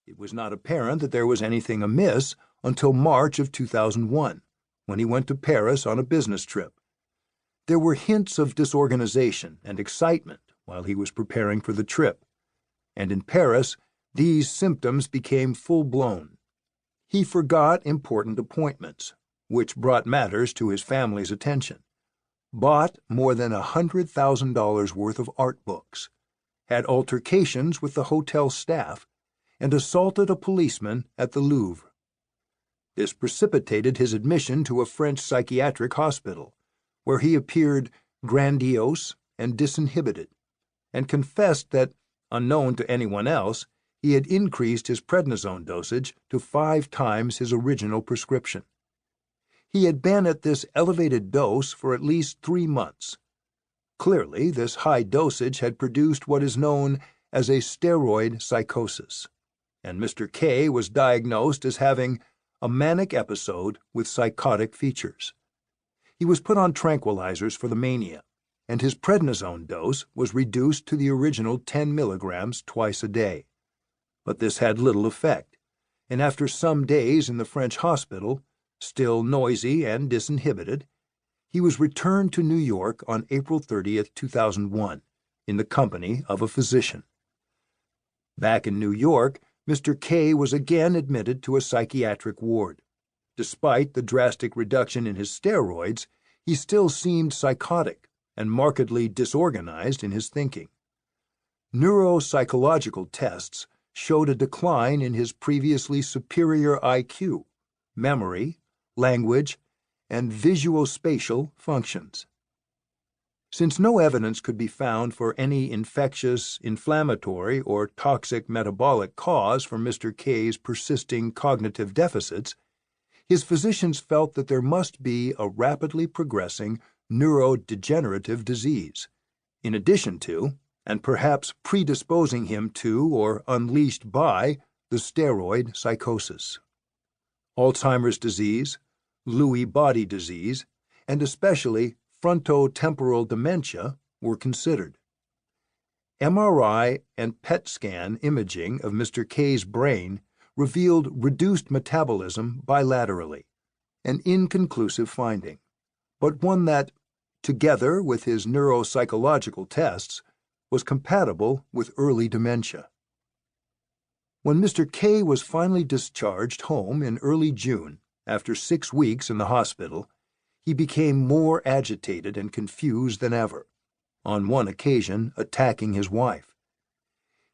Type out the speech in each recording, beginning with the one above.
It was not apparent that there was anything amiss until March of 2001, when he went to Paris on a business trip. There were hints of disorganization and excitement while he was preparing for the trip, and in Paris these symptoms became full-blown. He forgot important appointments, which brought matters to his family's attention, bought more than $100,000 worth of art books, had altercations with the hotel staff, and assaulted a policeman at the Louvre. This precipitated his admission to a French psychiatric hospital, where he appeared grandiose and disinhibited, and confessed that, unknown to anyone else, he had increased his prednisone dosage to 5 times his original prescription. He had been at this elevated dose for at least 3 months. Clearly, this high dosage had produced what is known as a steroid psychosis, and Mr. K was diagnosed as having a manic episode with psychotic features. He was put on tranquilizers for the mania, and his prednisone dose was reduced to the original 10 milligrams twice a day. But this had little effect, and after some days in the French hospital, still noisy and disinhibited, he was returned to New York on April 30, 2001, in the company of a physician. Back in New York, Mr. K was again admitted to a psychiatric ward. Despite the drastic reduction in his steroids, he still seemed psychotic and markedly disorganized in his thinking. Neuropsychological tests showed a decline in his previously superior IQ, memory, language, and visuospatial functions. Since no evidence could be found for any infectious, inflammatory, or toxic metabolic cause for Mr. K's persisting cognitive deficits, his physicians felt that there must be a rapidly progressing neurodegenerative disease, in addition to, and perhaps predisposing him to or unleashed by, the steroid psychosis. Alzheimer's disease, Lewy body disease, and especially frontotemporal dementia were considered. MRI and PET scan imaging of Mr. K's brain revealed reduced metabolism bilaterally, an inconclusive finding, but one that, together with his neuropsychological tests, was compatible with early dementia. When Mr. K was finally discharged home in early June, after 6 weeks in the hospital, he became more agitated and confused than ever, on one occasion attacking his wife.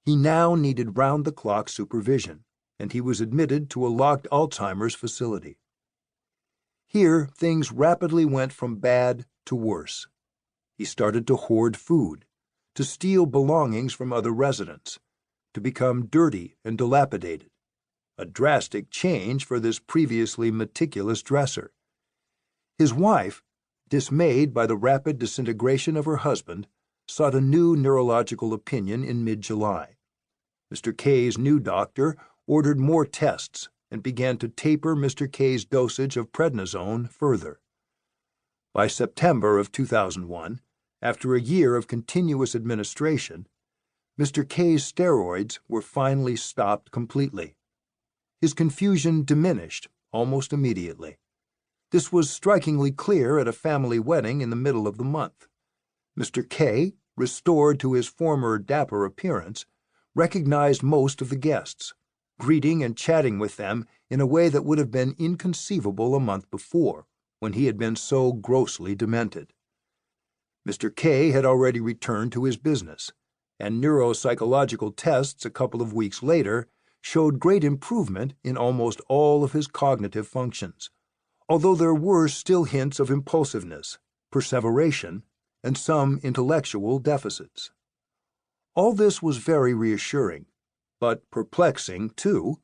He now needed round-the-clock supervision, and he was admitted to a locked Alzheimer's facility. Here, things rapidly went from bad to worse. He started to hoard food, to steal belongings from other residents, to become dirty and dilapidated, a drastic change for this previously meticulous dresser. His wife, dismayed by the rapid disintegration of her husband, sought a new neurological opinion in mid-July. Mr. K's new doctor ordered more tests and began to taper Mr. K's dosage of prednisone further. By September of 2001, after a year of continuous administration, Mr. K's steroids were finally stopped completely. His confusion diminished almost immediately. This was strikingly clear at a family wedding in the middle of the month. Mr. K, restored to his former dapper appearance, recognized most of the guests, greeting and chatting with them in a way that would have been inconceivable a month before, when he had been so grossly demented. Mr. K had already returned to his business, and neuropsychological tests a couple of weeks later showed great improvement in almost all of his cognitive functions, although there were still hints of impulsiveness, perseveration, and some intellectual deficits. All this was very reassuring, but perplexing, too,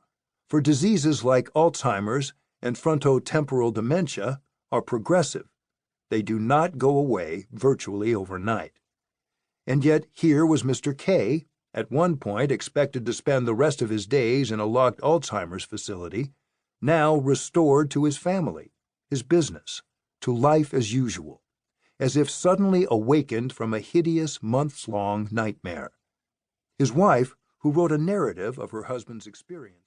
for diseases like Alzheimer's and frontotemporal dementia are progressive. They do not go away virtually overnight. And yet here was Mr. K, at one point expected to spend the rest of his days in a locked Alzheimer's facility, now restored to his family, his business, to life as usual, as if suddenly awakened from a hideous months-long nightmare. His wife, who wrote a narrative of her husband's experience.